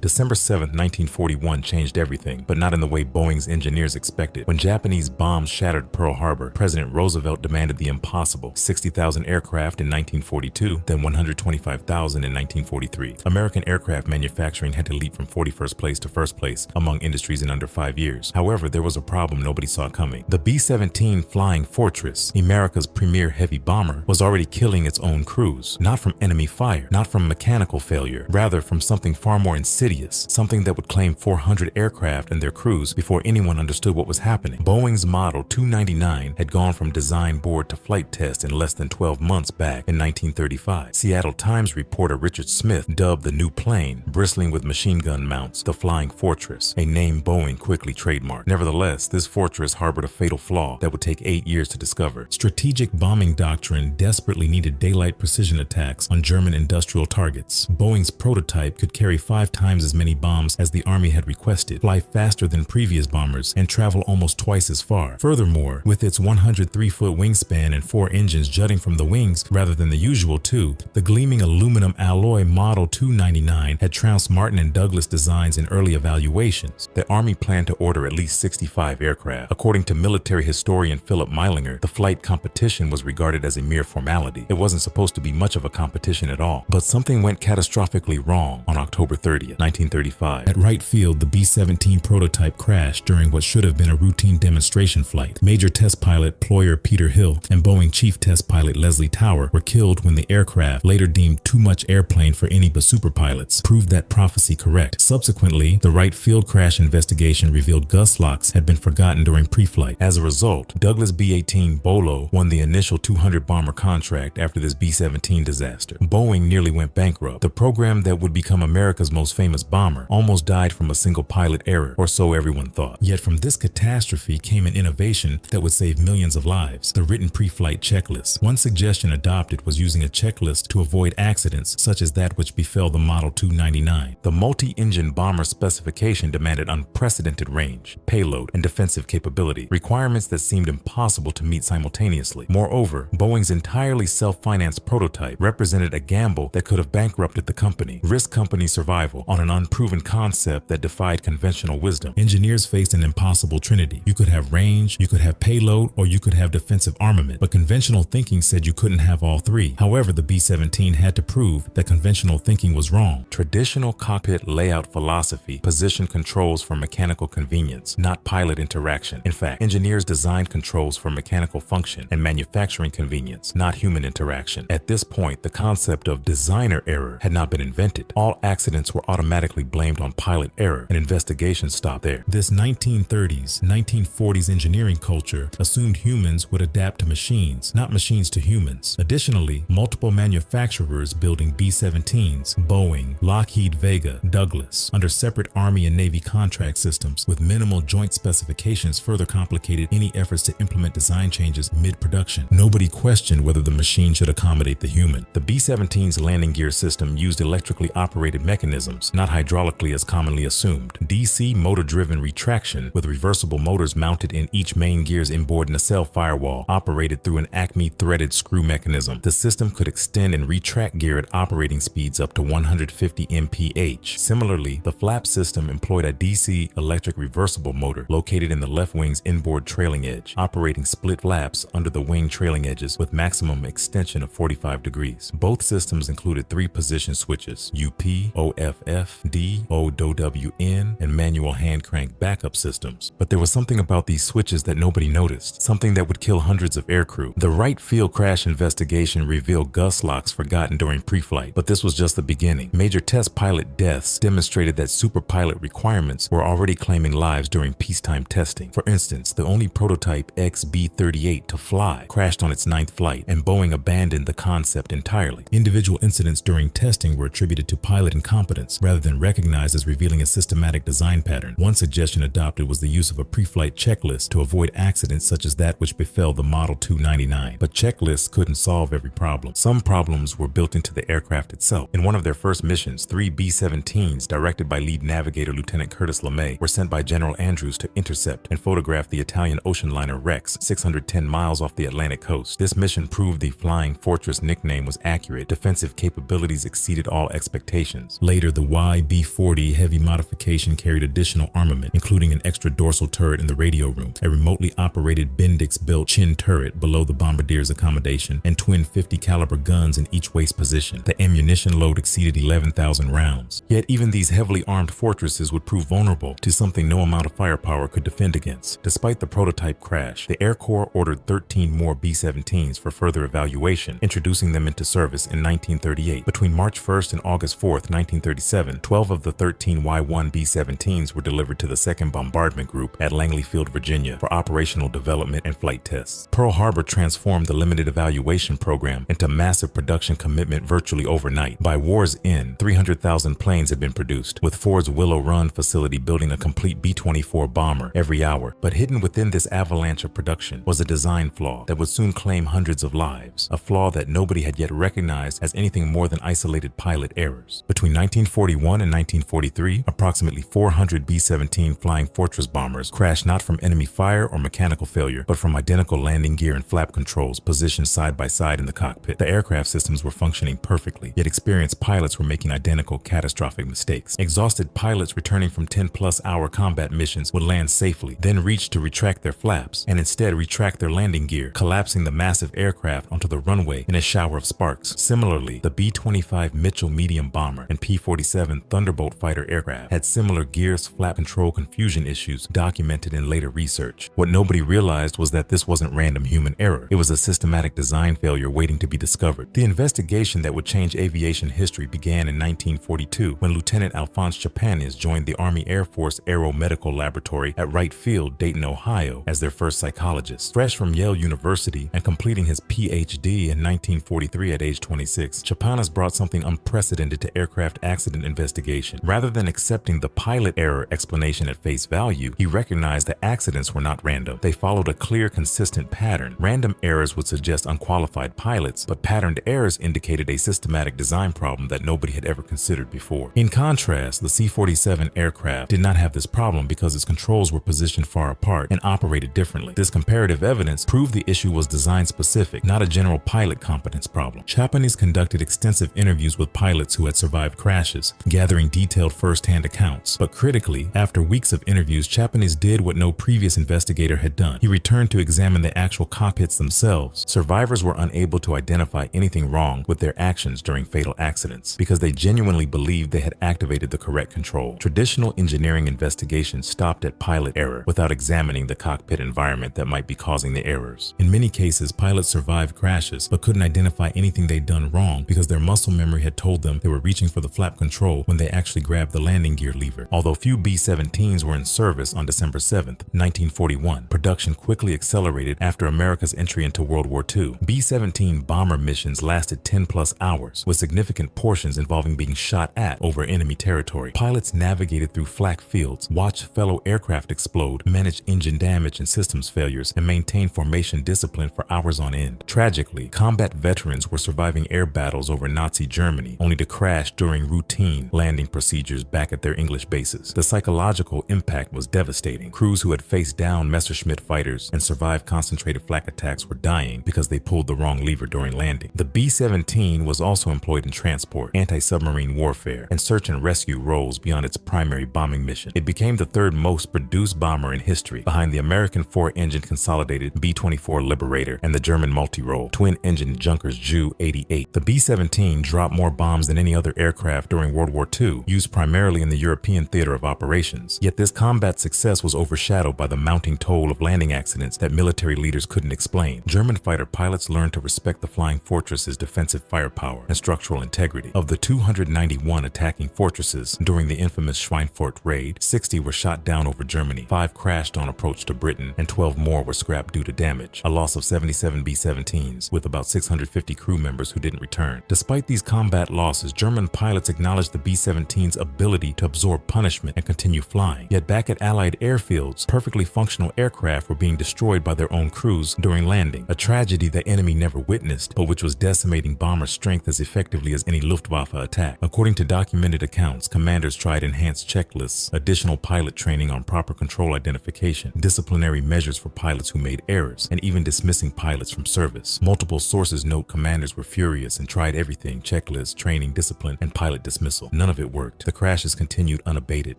December 7, 1941 changed everything, but not in the way Boeing's engineers expected. When Japanese bombs shattered Pearl Harbor, President Roosevelt demanded the impossible: 60,000 aircraft in 1942, then 125,000 in 1943. American aircraft manufacturing had to leap from 41st place to first place among industries in under 5 years. However, there was a problem nobody saw coming. The B-17 Flying Fortress, America's premier heavy bomber, was already killing its own crews, not from enemy fire, not from mechanical failure, rather from something far more insidious, something that would claim 400 aircraft and their crews before anyone understood what was happening. Boeing's Model 299 had gone from design board to flight test in less than 12 months back in 1935. Seattle Times reporter Richard Smith dubbed the new plane, bristling with machine gun mounts, the Flying Fortress, a name Boeing quickly trademarked. Nevertheless, this fortress harbored a fatal flaw that would take 8 years to discover. Strategic bombing doctrine desperately needed daylight precision attacks on German industrial targets. Boeing's prototype could carry 5 times as many bombs as the Army had requested, fly faster than previous bombers, and travel almost twice as far. Furthermore, with its 103-foot wingspan and 4 engines jutting from the wings rather than the usual 2, the gleaming aluminum alloy Model 299 had trounced Martin and Douglas designs in early evaluations. The Army planned to order at least 65 aircraft. According to military historian Philip Meilinger, the flight competition was regarded as a mere formality. It wasn't supposed to be much of a competition at all. But something went catastrophically wrong on October 30th, 1935. At Wright Field, the B-17 prototype crashed during what should have been a routine demonstration flight. Major test pilot Ployer Peter Hill and Boeing chief test pilot Leslie Tower were killed when the aircraft, later deemed too much airplane for any but super pilots, proved that prophecy correct. Subsequently, the Wright Field crash investigation revealed gust locks had been forgotten during pre-flight. As a result, Douglas B-18 Bolo won the initial 200 bomber contract after this B-17 disaster. Boeing nearly went bankrupt. The program that would become America's most famous bomber almost died from a single pilot error, or so everyone thought. Yet from this catastrophe came an innovation that would save millions of lives: the written pre-flight checklist. One suggestion adopted was using a checklist to avoid accidents such as that which befell the Model 299. The multi-engine bomber specification demanded unprecedented range, payload, and defensive capability, requirements that seemed impossible to meet simultaneously. Moreover, Boeing's entirely self-financed prototype represented a gamble that could have bankrupted the company, risked company survival on an unproven concept that defied conventional wisdom. Engineers faced an impossible trinity. You could have range, you could have payload, or you could have defensive armament, but conventional thinking said you couldn't have all three. However, the B-17 had to prove that conventional thinking was wrong. Traditional cockpit layout philosophy positioned controls for mechanical convenience, not pilot interaction. In fact, engineers designed controls for mechanical function and manufacturing convenience, not human interaction. At this point, the concept of designer error had not been invented. All accidents were automatically blamed on pilot error, and investigations stopped there. This 1930s, 1940s engineering culture assumed humans would adapt to machines, not machines to humans. Additionally, multiple manufacturers building B-17s, Boeing, Lockheed Vega, Douglas, under separate Army and Navy contract systems with minimal joint specifications further complicated any efforts to implement design changes mid-production. Nobody questioned whether the machine should accommodate the human. The B-17's landing gear system used electrically operated mechanisms, not hydraulically as commonly assumed. DC motor-driven retraction with reversible motors mounted in each main gear's inboard nacelle firewall operated through an Acme threaded screw mechanism. The system could extend and retract gear at operating speeds up to 150 mph. Similarly, the flap system employed a DC electric reversible motor located in the left wing's inboard trailing edge, operating split flaps under the wing trailing edges with maximum extension of 45 degrees. Both systems included 3 position switches: UP, OFF, D, OWN, and manual hand crank backup systems. But there was something about these switches that nobody noticed, something that would kill hundreds of aircrew. The Wright Field crash investigation revealed gust locks forgotten during pre-flight, but this was just the beginning. Major test pilot deaths demonstrated that super pilot requirements were already claiming lives during peacetime testing. For instance, the only prototype XB-38 to fly crashed on its 9th flight, and Boeing abandoned the concept entirely. Individual incidents during testing were attributed to pilot incompetence rather than recognized as revealing a systematic design pattern. One suggestion adopted was the use of a pre-flight checklist to avoid accidents such as that which befell the Model 299. But checklists couldn't solve every problem. Some problems were built into the aircraft itself. In one of their first missions, 3 B-17s, directed by lead navigator Lieutenant Curtis LeMay, were sent by General Andrews to intercept and photograph the Italian ocean liner Rex, 610 miles off the Atlantic coast. This mission proved the Flying Fortress nickname was accurate. Defensive capabilities exceeded all expectations. Later, the B-40 heavy modification carried additional armament, including an extra dorsal turret in the radio room, a remotely operated Bendix-built chin turret below the bombardier's accommodation, and twin 50 caliber guns in each waist position. The ammunition load exceeded 11,000 rounds. Yet even these heavily armed fortresses would prove vulnerable to something no amount of firepower could defend against. Despite the prototype crash, the Air Corps ordered 13 more B-17s for further evaluation, introducing them into service in 1938. Between March 1st and August 4th, 1937, 12 of the 13 Y-1 B-17s were delivered to the 2nd Bombardment Group at Langley Field, Virginia, for operational development and flight tests. Pearl Harbor transformed the limited evaluation program into massive production commitment virtually overnight. By war's end, 300,000 planes had been produced, with Ford's Willow Run facility building a complete B-24 bomber every hour. But hidden within this avalanche of production was a design flaw that would soon claim hundreds of lives, a flaw that nobody had yet recognized as anything more than isolated pilot errors. Between 1941 and 1943, approximately 400 B-17 Flying Fortress bombers crashed not from enemy fire or mechanical failure, but from identical landing gear and flap controls positioned side by side in the cockpit. The aircraft systems were functioning perfectly, yet experienced pilots were making identical catastrophic mistakes. Exhausted pilots returning from 10-plus hour combat missions would land safely, then reach to retract their flaps, and instead retract their landing gear, collapsing the massive aircraft onto the runway in a shower of sparks. Similarly, the B-25 Mitchell medium bomber and P-47 Thunderbolt fighter aircraft had similar gears flap control confusion issues documented in later research. What nobody realized was that this wasn't random human error. It was a systematic design failure waiting to be discovered. The investigation that would change aviation history began in 1942 when Lieutenant Alphonse Chapanis joined the Army Air Force Aero Medical Laboratory at Wright Field, Dayton, Ohio, as their first psychologist. Fresh from Yale University and completing his PhD in 1943 at age 26, Chapanis brought something unprecedented to aircraft accident investigation. Rather than accepting the pilot error explanation at face value, he recognized that accidents were not random. They followed a clear, consistent pattern. Random errors would suggest unqualified pilots, but patterned errors indicated a systematic design problem that nobody had ever considered before. In contrast, the C-47 aircraft did not have this problem because its controls were positioned far apart and operated differently. This comparative evidence proved the issue was design-specific, not a general pilot competence problem. Chapanis conducted extensive interviews with pilots who had survived crashes, gathering detailed first-hand accounts. But critically, after weeks of interviews, Chapanis did what no previous investigator had done. He returned to examine the actual cockpits themselves. Survivors were unable to identify anything wrong with their actions during fatal accidents because they genuinely believed they had activated the correct control. Traditional engineering investigations stopped at pilot error without examining the cockpit environment that might be causing the errors. In many cases, pilots survived crashes but couldn't identify anything they'd done wrong because their muscle memory had told them they were reaching for the flap control when they actually grabbed the landing gear lever. Although few B-17s were in service on December 7, 1941, production quickly accelerated after America's entry into World War II. B-17 bomber missions lasted 10-plus hours, with significant portions involving being shot at over enemy territory. Pilots navigated through flak fields, watched fellow aircraft explode, managed engine damage and systems failures, and maintained formation discipline for hours on end. Tragically, combat veterans were surviving air battles over Nazi Germany, only to crash during routine landing procedures back at their English bases. The psychological impact was devastating. Crews who had faced down Messerschmitt fighters and survived concentrated flak attacks were dying because they pulled the wrong lever during landing. The B-17 was also employed in transport, anti-submarine warfare, and search and rescue roles beyond its primary bombing mission. It became the third most produced bomber in history, behind the American 4-engine consolidated B-24 Liberator and the German multi-role twin-engine Junkers Ju-88. The B-17 dropped more bombs than any other aircraft during World War II, used primarily in the European theater of operations. Yet this combat success was overshadowed by the mounting toll of landing accidents that military leaders couldn't explain. German fighter pilots learned to respect the Flying Fortress's defensive firepower and structural integrity. Of the 291 attacking fortresses during the infamous Schweinfurt raid, 60 were shot down over Germany, 5 crashed on approach to Britain, and 12 more were scrapped due to damage, a loss of 77 B-17s, with about 650 crew members who didn't return. Despite these combat losses, German pilots acknowledged the B-17's ability to absorb punishment and continue flying. Yet back at Allied airfields, perfectly functional aircraft were being destroyed by their own crews during landing, a tragedy the enemy never witnessed, but which was decimating bomber strength as effectively as any Luftwaffe attack. According to documented accounts, commanders tried enhanced checklists, additional pilot training on proper control identification, disciplinary measures for pilots who made errors, and even dismissing pilots from service. Multiple sources note commanders were furious and tried everything: checklists, training, discipline, and pilot dismissal. none of it worked. The crashes continued unabated.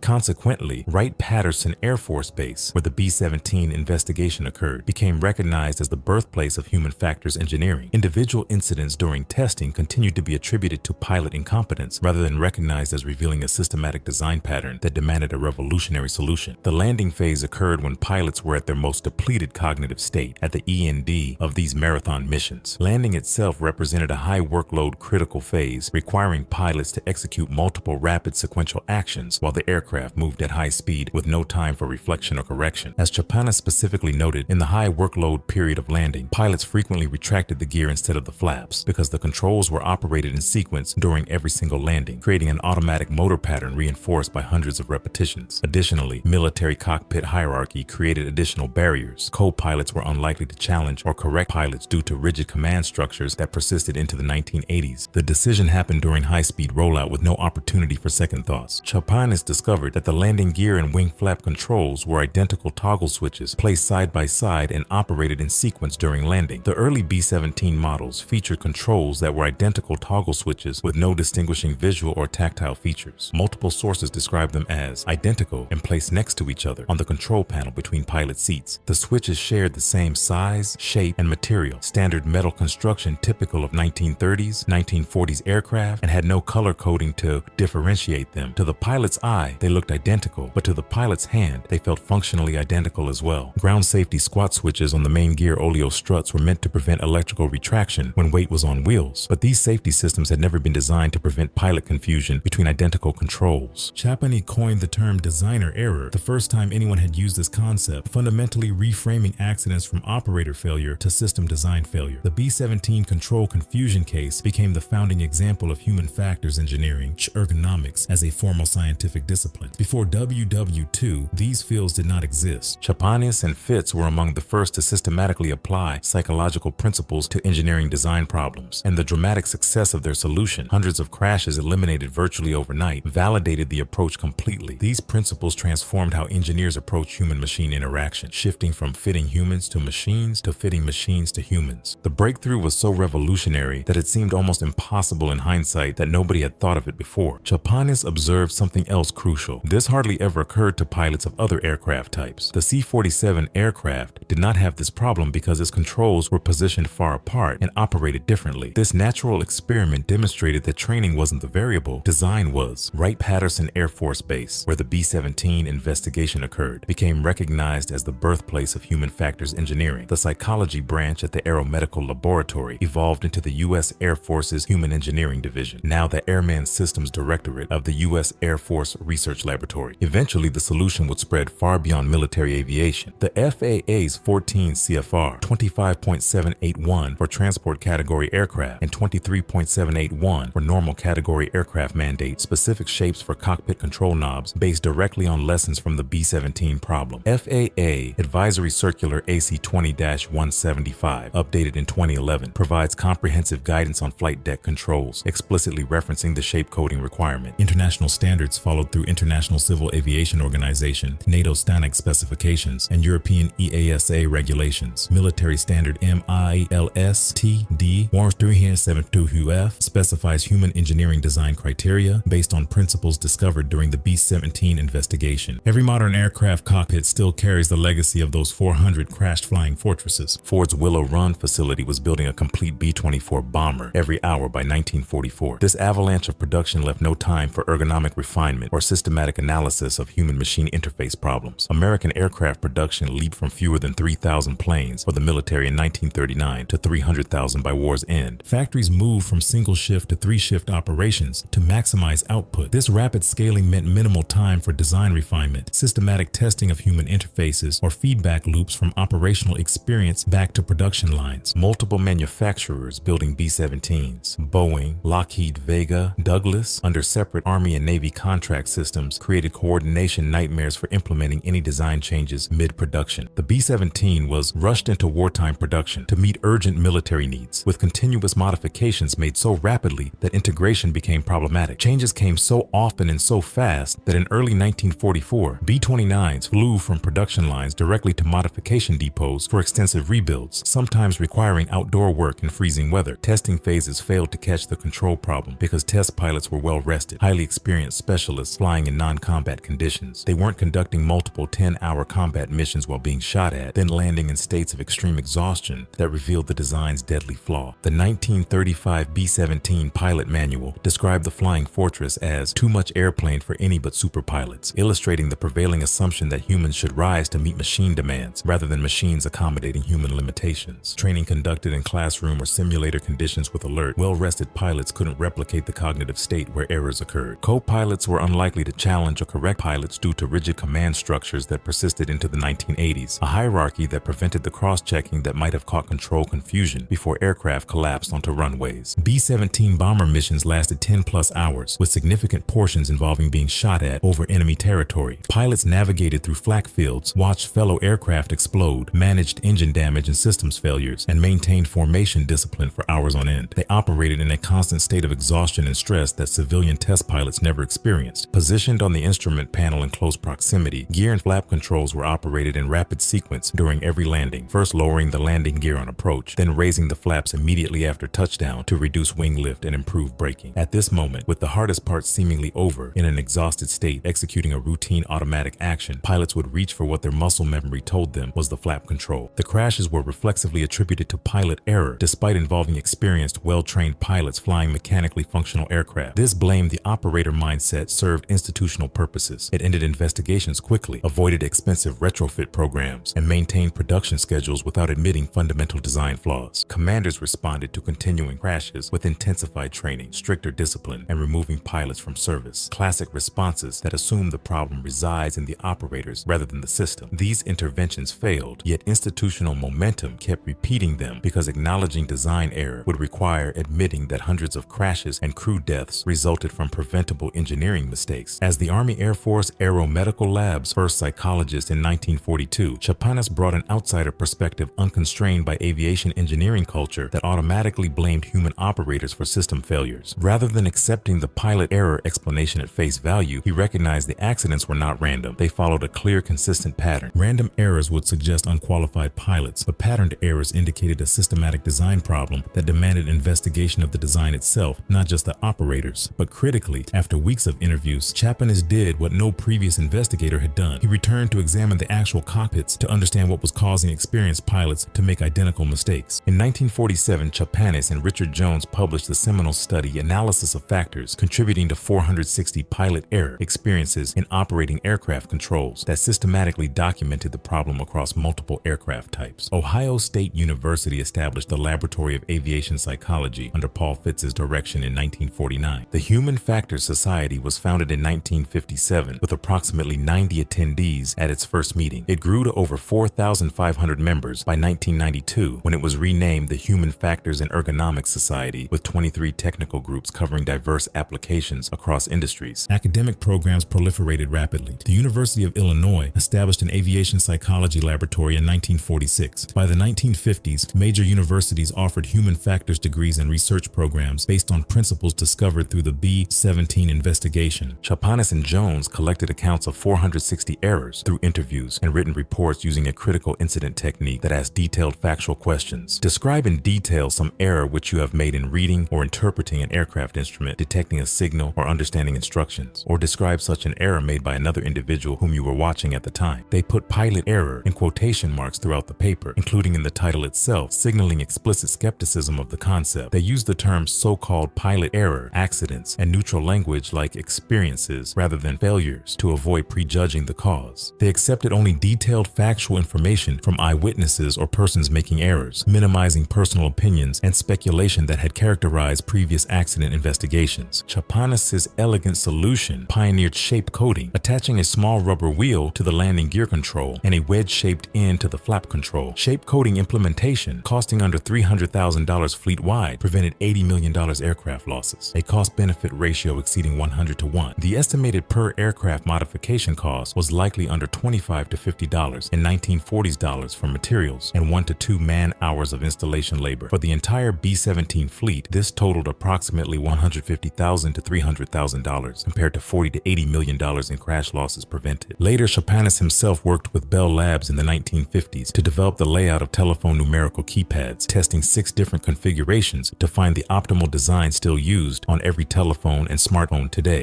Consequently, Wright-Patterson Air Force Base, where the B-17 investigation occurred, became recognized as the birthplace of human factors engineering. Individual incidents during testing continued to be attributed to pilot incompetence rather than recognized as revealing a systematic design pattern that demanded a revolutionary solution. The landing phase occurred when pilots were at their most depleted cognitive state, at the END of these marathon missions. Landing itself represented a high workload critical phase, requiring pilots to execute multiple rapid sequential actions while the aircraft moved at high speed with no time for reflection or correction. As Chapanis specifically noted, in the high workload period of landing, pilots frequently retracted the gear instead of the flaps because the controls were operated in sequence during every single landing, creating an automatic motor pattern reinforced by hundreds of repetitions. Additionally, military cockpit hierarchy created additional barriers. Co-pilots were unlikely to challenge or correct pilots due to rigid command structures that persisted into the 1980s. The decision happened during high-speed rollout with no opportunity for second thoughts. Chapanis discovered that the landing gear and wing flap controls were identical toggle switches placed side by side and operated in sequence during landing. The early B-17 models featured controls that were identical toggle switches with no distinguishing visual or tactile features. Multiple sources describe them as identical and placed next to each other on the control panel between pilot seats. The switches shared the same size, shape, and material, standard metal construction typical of 1930s, 1940s aircraft, and had no color coding to differentiate them. To the pilot's eye, they looked identical, but to the pilot's hand, they felt functionally identical as well. Ground safety squat switches on the main gear oleo struts were meant to prevent electrical retraction when weight was on wheels, but these safety systems had never been designed to prevent pilot confusion between identical controls. Chapani coined the term designer error, the first time anyone had used this concept, fundamentally reframing accidents from operator failure to system design failure. The B-17 control confusion case became the founding example of human factors engineering, ergonomics, as a formal scientific discipline. Before WW2, these fields did not exist. Chapanis and Fitz were among the first to systematically apply psychological principles to engineering design problems, and the dramatic success of their solution, hundreds of crashes eliminated virtually overnight, validated the approach completely. These principles transformed how engineers approach human-machine interaction, shifting from fitting humans to machines to fitting machines to humans. The breakthrough was so revolutionary that it seemed almost impossible in hindsight that nobody had thought of it before. Chapanis observed something else crucial. This hardly ever occurred to pilots of other aircraft types. The C-47 aircraft did not have this problem because its controls were positioned far apart and operated differently. This natural experiment demonstrated that training wasn't the variable, design was. Wright-Patterson Air Force Base, where the B-17 investigation occurred, became recognized as the birthplace of human factors engineering. The psychology branch at the Aeromedical Laboratory evolved into the U.S. Air Force's Human Engineering Division, now the Airman Systems Directorate of the U.S. Air Force Research Laboratory. Eventually, the solution would spread far beyond military aviation. The FAA's 14 CFR 25.781 for transport category aircraft and 23.781 for normal category aircraft mandate specific shapes for cockpit control knobs based directly on lessons from the B-17 problem. FAA Advisory Circular AC-20-175, updated in 2011, provides comprehensive guidance on flight deck controls, explicitly referencing the shape coding requirement. International standards followed through International Civil Aviation Organization, NATO STANAG specifications, and European EASA regulations. Military standard MILS-TD 1372UF specifies human engineering design criteria based on principles discovered during the B-17 investigation. Every modern aircraft cockpit still carries the legacy of those 400 crashed flying fortresses. Ford's Willow Run facility was building a complete B-24 bomber every hour by 1944. This avalanche of production left no time for ergonomic refinement or systematic analysis of human-machine interface problems. American aircraft production leaped from fewer than 3,000 planes for the military in 1939 to 300,000 by war's end. Factories moved from single-shift to three-shift operations to maximize output. This rapid scaling meant minimal time for design refinement, systematic testing of human interfaces, or feedback loops from operational experience back to production lines. Multiple manufacturers building B-17s, Boeing, Lockheed Vega, Douglas, under separate Army and Navy contract systems, created coordination nightmares for implementing any design changes mid-production. The B-17 was rushed into wartime production to meet urgent military needs, with continuous modifications made so rapidly that integration became problematic. Changes came so often and so fast that in early 1944, B-29s flew from production lines directly to modification depots for extensive rebuilds, sometimes requiring outdoor work in freezing weather. Testing phases failed to catch the control problem because test pilots were well well-rested, highly experienced specialists flying in non-combat conditions. They weren't conducting multiple 10-hour combat missions while being shot at, then landing in states of extreme exhaustion that revealed the design's deadly flaw. The 1935 B-17 pilot manual described the Flying Fortress as too much airplane for any but super pilots, illustrating the prevailing assumption that humans should rise to meet machine demands rather than machines accommodating human limitations. Training conducted in classroom or simulator conditions with alert, well-rested pilots couldn't replicate the cognitive state where errors occurred. Co-pilots were unlikely to challenge or correct pilots due to rigid command structures that persisted into the 1980s, a hierarchy that prevented the cross-checking that might have caught control confusion before aircraft collapsed onto runways. B-17 bomber missions lasted 10+ hours, with significant portions involving being shot at over enemy territory. Pilots navigated through flak fields, watched fellow aircraft explode, managed engine damage and systems failures, and maintained formation discipline for hours on end. They operated in a constant state of exhaustion and stress that civilian test pilots never experienced. Positioned on the instrument panel in close proximity, gear and flap controls were operated in rapid sequence during every landing, first lowering the landing gear on approach, then raising the flaps immediately after touchdown to reduce wing lift and improve braking. At this moment, with the hardest part seemingly over, in an exhausted state executing a routine automatic action, pilots would reach for what their muscle memory told them was the flap control. The crashes were reflexively attributed to pilot error, despite involving experienced, well-trained pilots flying mechanically functional aircraft. This blame the operator mindset served institutional purposes. It ended investigations quickly, avoided expensive retrofit programs, and maintained production schedules without admitting fundamental design flaws. Commanders responded to continuing crashes with intensified training, stricter discipline, and removing pilots from service. Classic responses that assume the problem resides in the operators rather than the system. These interventions failed, yet institutional momentum kept repeating them because acknowledging design error would require admitting that hundreds of crashes and crew deaths resulted from preventable engineering mistakes. As the Army Air Force Aeromedical Lab's first psychologist in 1942, Chapanis brought an outsider perspective unconstrained by aviation engineering culture that automatically blamed human operators for system failures. Rather than accepting the pilot error explanation at face value, he recognized the accidents were not random. They followed a clear, consistent pattern. Random errors would suggest unqualified pilots, but patterned errors indicated a systematic design problem that demanded investigation of the design itself, not just the operators. But critically, after weeks of interviews, Chapanis did what no previous investigator had done. He returned to examine the actual cockpits to understand what was causing experienced pilots to make identical mistakes. In 1947, Chapanis and Richard Jones published the seminal study Analysis of Factors Contributing to 460 Pilot Error Experiences in Operating Aircraft Controls that systematically documented the problem across multiple aircraft types. Ohio State University established the Laboratory of Aviation Psychology under Paul Fitz's direction in 1949. The Human Factors Society was founded in 1957 with approximately 90 attendees at its first meeting. It grew to over 4,500 members by 1992 when it was renamed the Human Factors and Ergonomics Society with 23 technical groups covering diverse applications across industries. Academic programs proliferated rapidly. The University of Illinois established an aviation psychology laboratory in 1946. By the 1950s, major universities offered human factors degrees and research programs based on principles discovered through the B-17 investigation. Chapanis and Jones collected accounts of 460 errors through interviews and written reports using a critical incident technique that asked detailed factual questions. Describe in detail some error which you have made in reading or interpreting an aircraft instrument, detecting a signal, or understanding instructions. Or describe such an error made by another individual whom you were watching at the time. They put pilot error in quotation marks throughout the paper, including in the title itself, signaling explicit skepticism of the concept. They used the terms so-called pilot error, accidents, and neutral language like experiences rather than failures to avoid prejudging the cause. They accepted only detailed factual information from eyewitnesses or persons making errors, minimizing personal opinions and speculation that had characterized previous accident investigations. Chapanis' elegant solution pioneered shape coding, attaching a small rubber wheel to the landing gear control and a wedge-shaped end to the flap control. Shape coding implementation, costing under $300,000 fleet-wide, prevented $80 million aircraft losses, a cost-benefit ratio exceeding 100-to-1. The estimated per aircraft modification cost was likely under $25 to $50 in 1940s dollars for materials and 1 to 2 man-hours of installation labor. For the entire B-17 fleet, this totaled approximately $150,000 to $300,000 compared to $40 to $80 million in crash losses prevented. Later, Chapanis himself worked with Bell Labs in the 1950s to develop the layout of telephone numerical keypads, testing 6 different configurations to find the optimal design still used on every telephone telephone and smartphone today.